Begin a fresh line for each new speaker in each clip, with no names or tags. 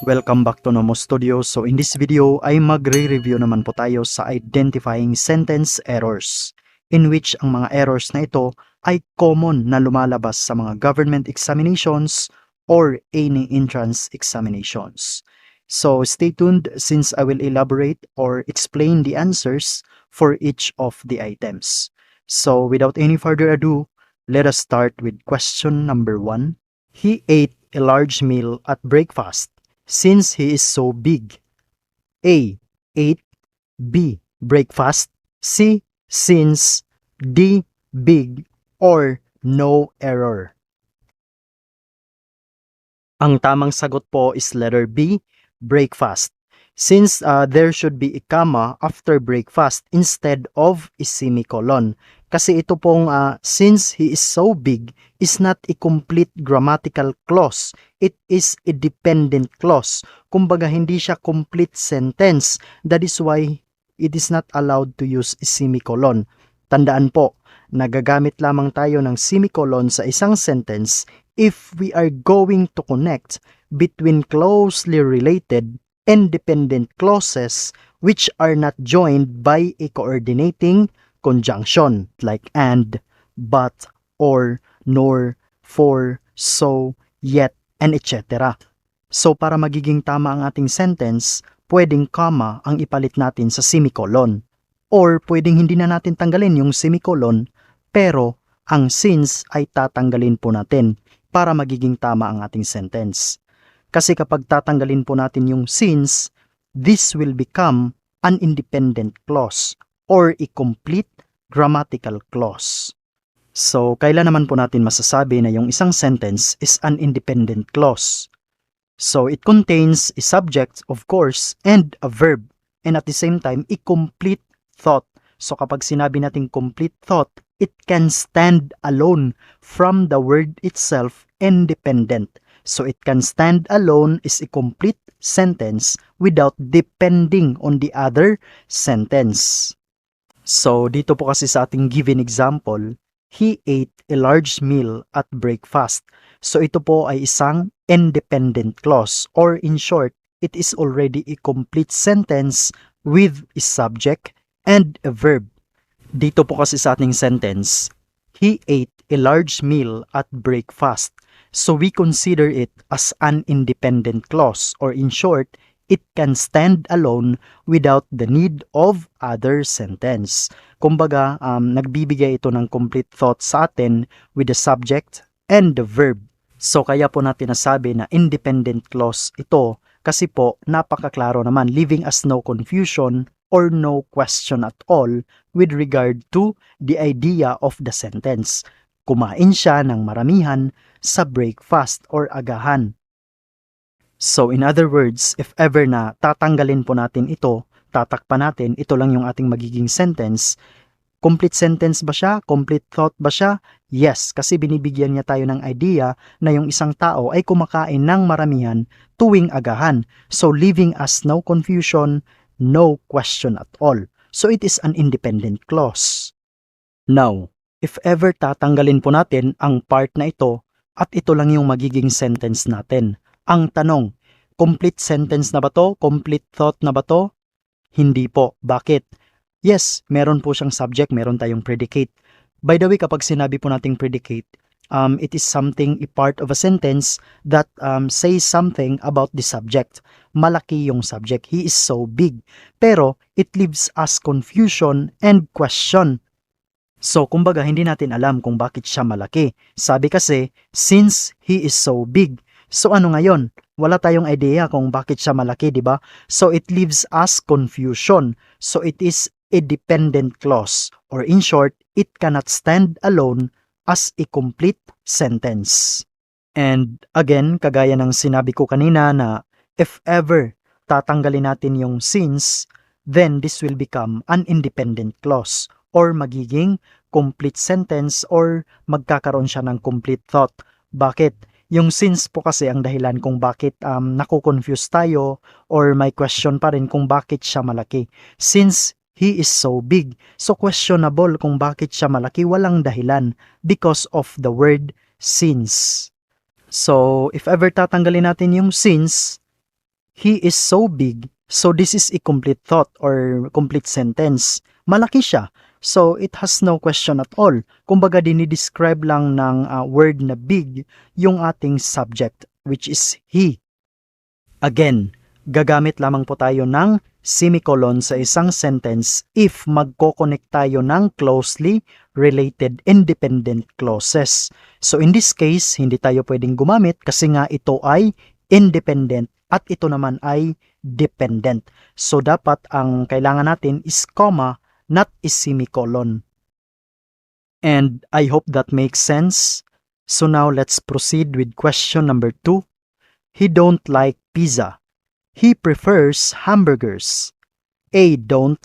Welcome back to Nomo Studio. So in this video ay magre-review naman po tayo sa identifying sentence errors, in which ang mga errors na ito ay common na lumalabas sa mga government examinations or any entrance examinations. So stay tuned since I will elaborate or explain the answers for each of the items. So without any further ado, let us start with question number 1. He ate a large meal at breakfast. Since he is so big. A. Ate. B. Breakfast. C. Since. D. Big. Or no error. Ang tamang sagot po is letter B. Breakfast. Since there should be a comma after breakfast instead of a semicolon. Kasi ito pong since he is so big is not a complete grammatical clause. It is a dependent clause. Kumbaga hindi siya complete sentence. That is why it is not allowed to use a semicolon. Tandaan po, nagagamit lamang tayo ng semicolon sa isang sentence if we are going to connect between closely related and dependent clauses which are not joined by a coordinating conjunction like and, but, or, nor, for, so, yet, and etc. So para magiging tama ang ating sentence, pwedeng comma ang ipalit natin sa semicolon. Or pwedeng hindi na natin tanggalin yung semicolon, pero ang since ay tatanggalin po natin para magiging tama ang ating sentence. Kasi kapag tatanggalin po natin yung since, this will become an independent clause or a complete grammatical clause. So, kailan naman po natin masasabi na yung isang sentence is an independent clause? So, it contains a subject, of course, and a verb, and at the same time, a complete thought. So, kapag sinabi natin complete thought, it can stand alone from the word itself independent. So, it can stand alone is a complete sentence without depending on the other sentence. So, dito po kasi sa ating given example, he ate a large meal at breakfast. So, ito po ay isang independent clause or in short, it is already a complete sentence with a subject and a verb. Dito po kasi sa ating sentence, he ate a large meal at breakfast. So, we consider it as an independent clause or in short, it can stand alone without the need of other sentence. Kumbaga, nagbibigay ito ng complete thought sa atin with the subject and the verb. So, kaya po natin nasabi na independent clause ito kasi po napakaklaro naman, leaving us no confusion or no question at all with regard to the idea of the sentence. Kumain siya ng maramihan sa breakfast or agahan. So in other words, if ever na tatanggalin po natin ito, tatakpan natin, ito lang yung ating magiging sentence. Complete sentence ba siya? Complete thought ba siya? Yes, kasi binibigyan niya tayo ng idea na yung isang tao ay kumakain ng maramihan tuwing agahan. So leaving us no confusion, no question at all. So it is an independent clause. Now, if ever tatanggalin po natin ang part na ito at ito lang yung magiging sentence natin. Ang tanong, complete sentence na ba to? Complete thought na ba to? Hindi po. Bakit? Yes, meron po siyang subject, meron tayong predicate. By the way, kapag sinabi po nating predicate, it is something, a part of a sentence that says something about the subject. Malaki yung subject. He is so big. Pero, it leaves us confusion and question. So, kumbaga, hindi natin alam kung bakit siya malaki. Sabi kasi, since he is so big. So, ano ngayon? Wala tayong idea kung bakit siya malaki, di ba? So, it leaves us confusion. So, it is a dependent clause. Or in short, it cannot stand alone as a complete sentence. And again, kagaya ng sinabi ko kanina na if ever tatanggalin natin yung since, then this will become an independent clause or magiging complete sentence or magkakaroon siya ng complete thought. Bakit? Yung since po kasi ang dahilan kung bakit nakukonfuse tayo or may question pa rin kung bakit siya malaki. Since he is so big, so questionable kung bakit siya malaki, walang dahilan because of the word since. So, if ever tatanggalin natin yung since, He is so big, so this is a complete thought or complete sentence. Malaki siya, so it has no question at all. Kumbaga dinidescribe lang ng word na big yung ating subject, which is he. Again, gagamit lamang po tayo ng semicolon sa isang sentence if magko-connect tayo ng closely related independent clauses. So in this case, hindi tayo pwedeng gumamit kasi nga ito ay independent at ito naman ay dependent. So dapat ang kailangan natin is comma, not is semicolon. And I hope that makes sense. So now let's proceed with question number 2. He don't like pizza. He prefers hamburgers. A. Don't.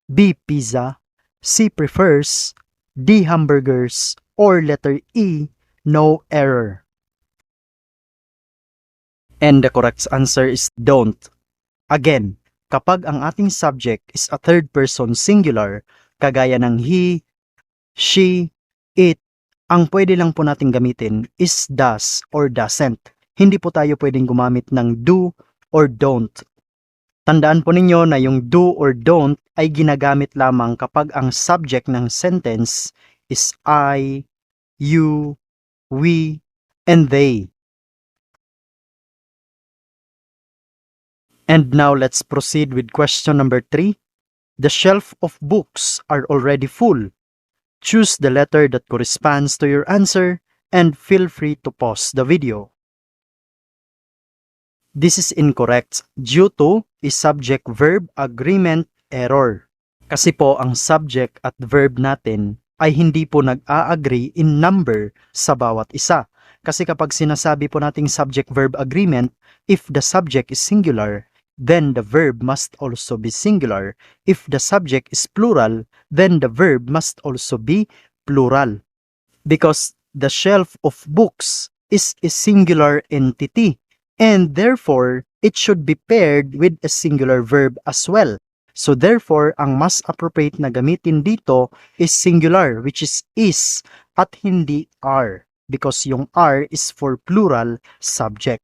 B. Pizza. C. Prefers. D. Hamburgers. Or letter E. No error. And the correct answer is don't. Again, kapag ang ating subject is a third person singular, kagaya ng he, she, it, ang pwede lang po natin gamitin is does or doesn't. Hindi po tayo pwedeng gumamit ng do or don't. Tandaan po ninyo na yung do or don't ay ginagamit lamang kapag ang subject ng sentence is I, you, we, and they. And now let's proceed with question number 3. The shelf of books are already full. Choose the letter that corresponds to your answer and feel free to pause the video. This is incorrect due to is subject-verb agreement error. Kasi po ang subject at verb natin ay hindi po nag-a-agree in number sa bawat isa. Kasi kapag sinasabi po nating subject-verb agreement, if the subject is singular, then the verb must also be singular. If the subject is plural, then the verb must also be plural. Because the shelf of books is a singular entity, and therefore, it should be paired with a singular verb as well. So therefore, ang mas appropriate na gamitin dito is singular, which is at hindi are, because yung are is for plural subject.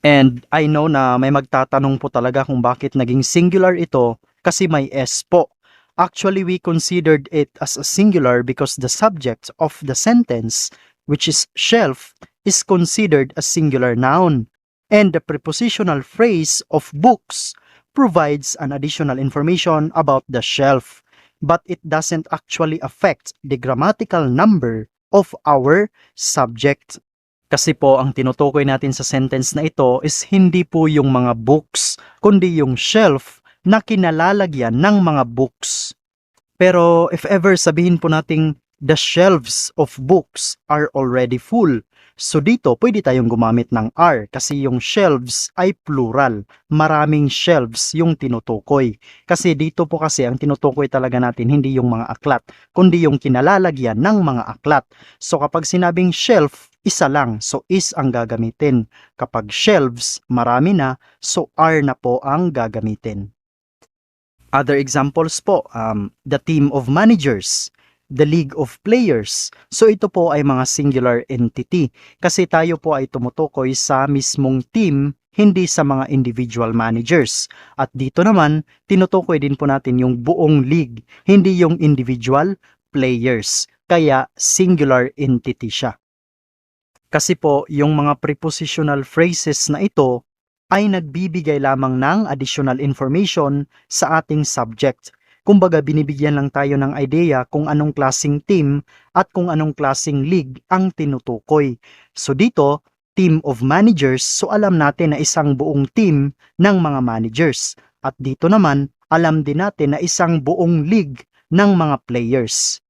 And I know na may magtatanong po talaga kung bakit naging singular ito kasi may S po. Actually, we considered it as a singular because the subject of the sentence, which is shelf, is considered a singular noun. And the prepositional phrase of books provides an additional information about the shelf, but it doesn't actually affect the grammatical number of our subject. Kasi po ang tinutukoy natin sa sentence na ito is hindi po yung mga books, kundi yung shelf na kinalalagyan ng mga books. Pero if ever sabihin po nating the shelves of books are already full, so dito pwede tayong gumamit ng are kasi yung shelves ay plural. Maraming shelves yung tinutukoy. Kasi dito po kasi ang tinutukoy talaga natin hindi yung mga aklat, kundi yung kinalalagyan ng mga aklat. So kapag sinabing shelf, isa lang, so is ang gagamitin. Kapag shelves, marami na, so are na po ang gagamitin. Other examples po, the team of managers, the league of players. So ito po ay mga singular entity kasi tayo po ay tumutukoy sa mismong team, hindi sa mga individual managers. At dito naman, tinutukoy din po natin yung buong league, hindi yung individual players. Kaya singular entity siya. Kasi po, yung mga prepositional phrases na ito ay nagbibigay lamang ng additional information sa ating subject. Kumbaga, binibigyan lang tayo ng idea kung anong klaseng team at kung anong klaseng league ang tinutukoy. So dito, team of managers, so alam natin na isang buong team ng mga managers. At dito naman, alam din natin na isang buong league ng mga players.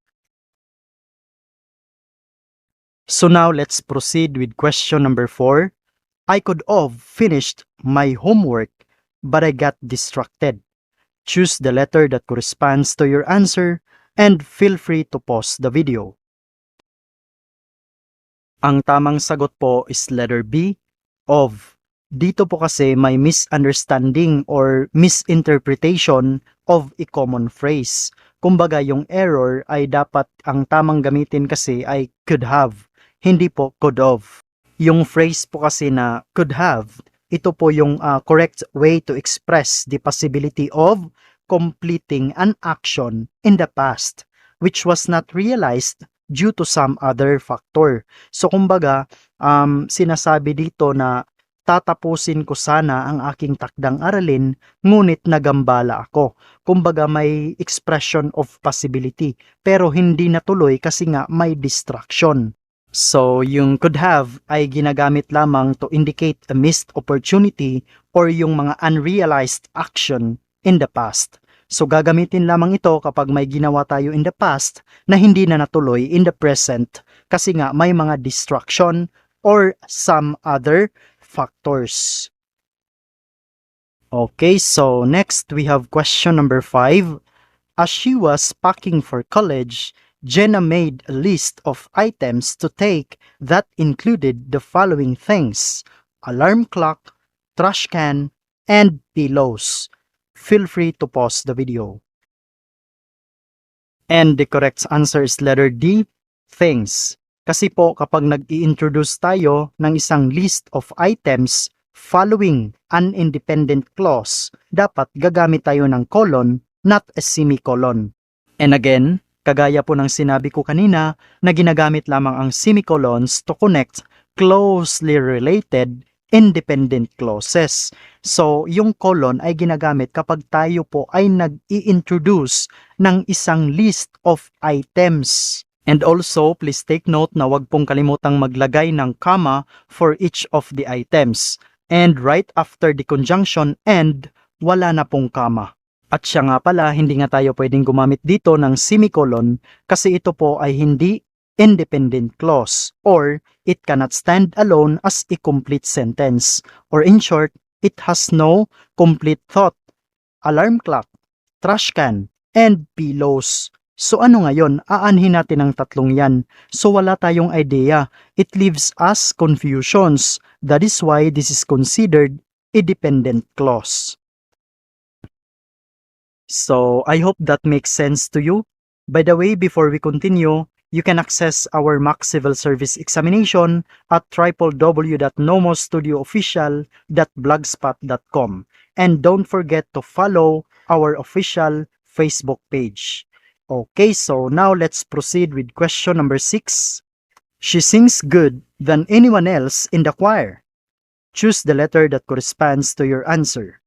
So now let's proceed with question number 4. I could have finished my homework, but I got distracted. Choose the letter that corresponds to your answer and feel free to pause the video. Ang tamang sagot po is letter B, of. Dito po kasi may misunderstanding or misinterpretation of a common phrase. Kumbaga yung error ay dapat ang tamang gamitin kasi ay could have, hindi po could have. Yung phrase po kasi na could have ito po yung correct way to express the possibility of completing an action in the past which was not realized due to some other factor. So kumbaga, sinasabi dito na tatapusin ko sana ang aking takdang aralin, ngunit nagambala ako. Kumbaga may expression of possibility, pero hindi natuloy kasi nga may distraction. So, yung could have ay ginagamit lamang to indicate a missed opportunity or yung mga unrealized action in the past. So, gagamitin lamang ito kapag may ginawa tayo in the past na hindi na natuloy in the present kasi nga may mga distraction or some other factors. Okay, so next we have question number 5. As she was packing for college, Jenna made a list of items to take that included the following things: alarm clock, trash can, and pillows. Feel free to pause the video. And the correct answer is letter D, things. Kasi po kapag nag-i-introduce tayo ng isang list of items following an independent clause, dapat gagamit tayo ng colon, not a semicolon. And again, kagaya po ng sinabi ko kanina na ginagamit lamang ang semicolons to connect closely related independent clauses. So, yung colon ay ginagamit kapag tayo po ay nag-i-introduce ng isang list of items. And also, please take note na wag pong kalimutang maglagay ng comma for each of the items. And right after the conjunction and, wala na pong comma. At siya nga pala, hindi nga tayo pwedeng gumamit dito ng semicolon kasi ito po ay hindi independent clause or it cannot stand alone as a complete sentence. Or in short, it has no complete thought. Alarm clock, trash can, and pillows. So ano ngayon, aanhin natin ang tatlong yan. So wala tayong idea. It leaves us confusions. That is why this is considered a dependent clause. So I hope that makes sense to you. By the way, before we continue, you can access our mock civil service examination at www.nomostudioofficial.blogspot.com. And don't forget to follow our official Facebook page. Okay, so now let's proceed with question number 6. She sings good than anyone else in the choir. Choose the letter that corresponds to your answer.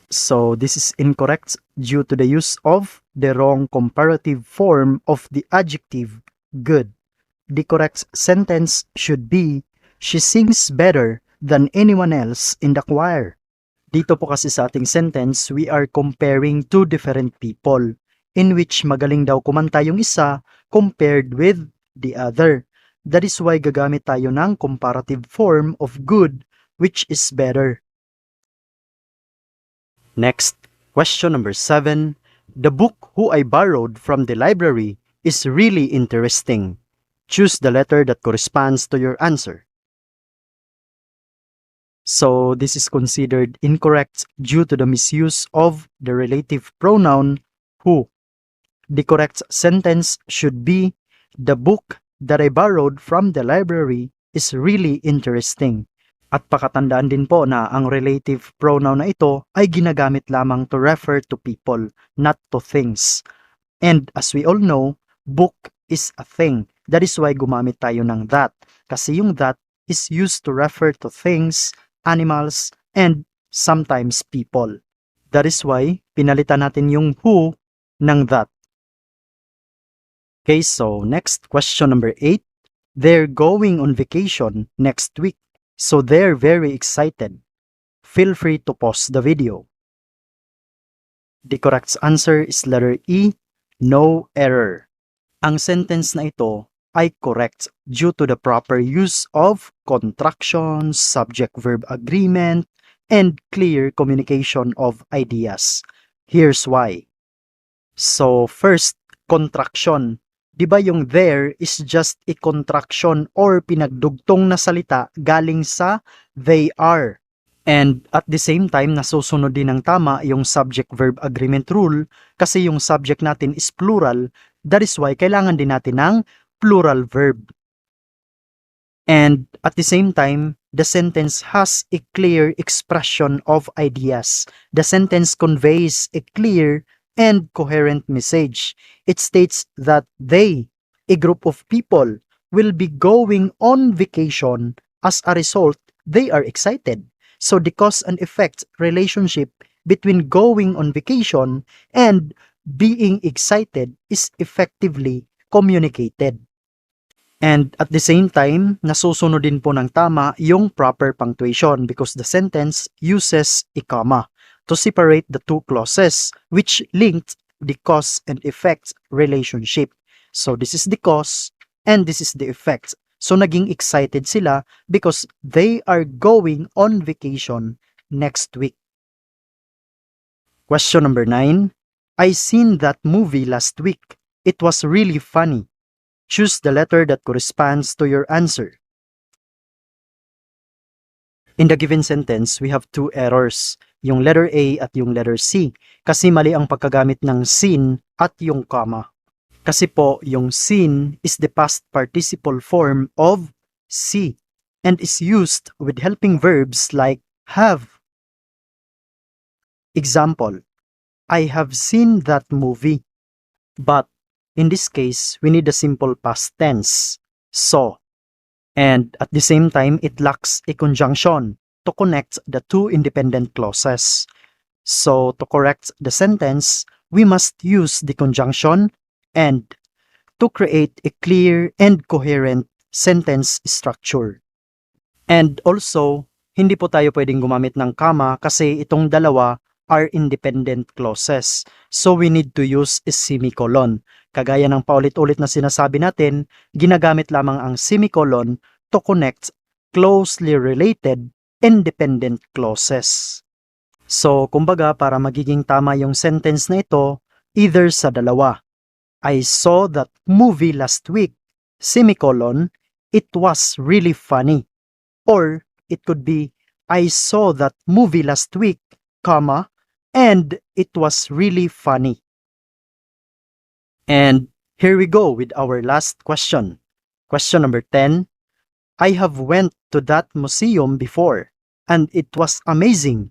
So this is incorrect due to the use of the wrong comparative form of the adjective good. The correct sentence should be, she sings better than anyone else in the choir. Dito po kasi sa ating sentence, we are comparing two different people in which magaling daw kumanta yung isa compared with the other. That is why gagamit tayo ng comparative form of good, which is better. Next, question number 7. The book who I borrowed from the library is really interesting. Choose the letter that corresponds to your answer. So this is considered incorrect due to the misuse of the relative pronoun who. The correct sentence should be, the book that I borrowed from the library is really interesting. At pakatandaan din po na ang relative pronoun na ito ay ginagamit lamang to refer to people, not to things. And as we all know, book is a thing. That is why gumamit tayo ng that. Kasi yung that is used to refer to things, animals, and sometimes people. That is why pinalitan natin yung who ng that. Okay, so next question number 8. They're going on vacation next week, so they're very excited. Feel free to pause the video. The correct answer is letter E, no error. Ang sentence na ito ay correct due to the proper use of contractions, subject-verb agreement, and clear communication of ideas. Here's why. So first, contraction. Diba yung there is just a contraction or pinagdugtong na salita galing sa they are. And at the same time, nasusunod din ng tama yung subject-verb agreement rule kasi yung subject natin is plural. That is why kailangan din natin ng plural verb. And at the same time, the sentence has a clear expression of ideas. The sentence conveys a clear and coherent message. It states that they, a group of people, will be going on vacation. As a result, they are excited. So the cause and effect relationship between going on vacation and being excited is effectively communicated. And at the same time, nasusunod din po ng tama yung proper punctuation because the sentence uses a comma to separate the two clauses which linked the cause and effect relationship. So this is the cause and this is the effect. So naging excited sila because they are going on vacation next week. Question number 9. I seen that movie last week. It was really funny. Choose the letter that corresponds to your answer. In the given sentence, we have two errors, yung letter A at yung letter C, kasi mali ang pagkagamit ng seen at yung comma. Kasi po, yung seen is the past participle form of see and is used with helping verbs like have. Example, I have seen that movie. But in this case, we need a simple past tense, saw. And at the same time, it lacks a conjunction to connect the two independent clauses. So to correct the sentence, we must use the conjunction and to create a clear and coherent sentence structure. And also, hindi po tayo pwedeng gumamit ng comma kasi itong dalawa are independent clauses. So we need to use a semicolon. Kagaya ng paulit-ulit na sinasabi natin, ginagamit lamang ang semicolon to connect closely related independent clauses. So, kumbaga para magiging tama yung sentence na ito, either sa dalawa. I saw that movie last week, semicolon, it was really funny. Or it could be, I saw that movie last week, comma, and it was really funny. And here we go with our last question. Question number 10. I have went to that museum before, and it was amazing.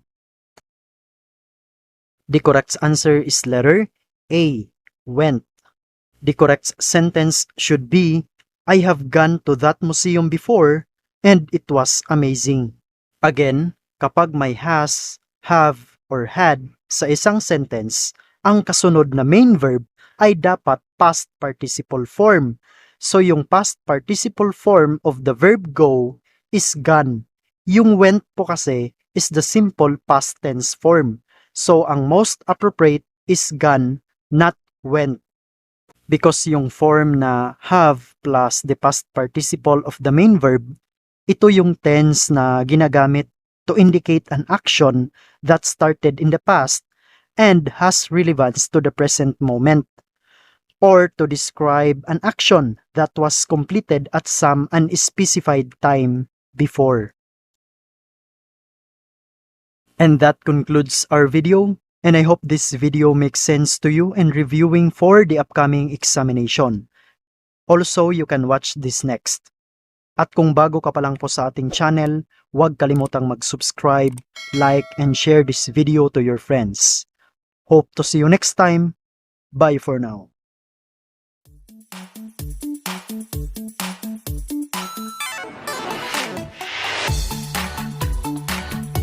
The correct answer is letter A, went. The correct sentence should be, I have gone to that museum before, and it was amazing. Again, kapag may has, have, or had sa isang sentence, ang kasunod na main verb ay dapat past participle form. So yung past participle form of the verb go is gone. Yung went po kasi is the simple past tense form. So ang most appropriate is gone, not went. Because yung form na have plus the past participle of the main verb, ito yung tense na ginagamit to indicate an action that started in the past and has relevance to the present moment, or to describe an action that was completed at some unspecified time before. And that concludes our video, and I hope this video makes sense to you in reviewing for the upcoming examination. Also, you can watch this next. At kung bago ka pa lang po sa ating channel, huwag kalimutang mag-subscribe, like, and share this video to your friends. Hope to see you next time. Bye for now.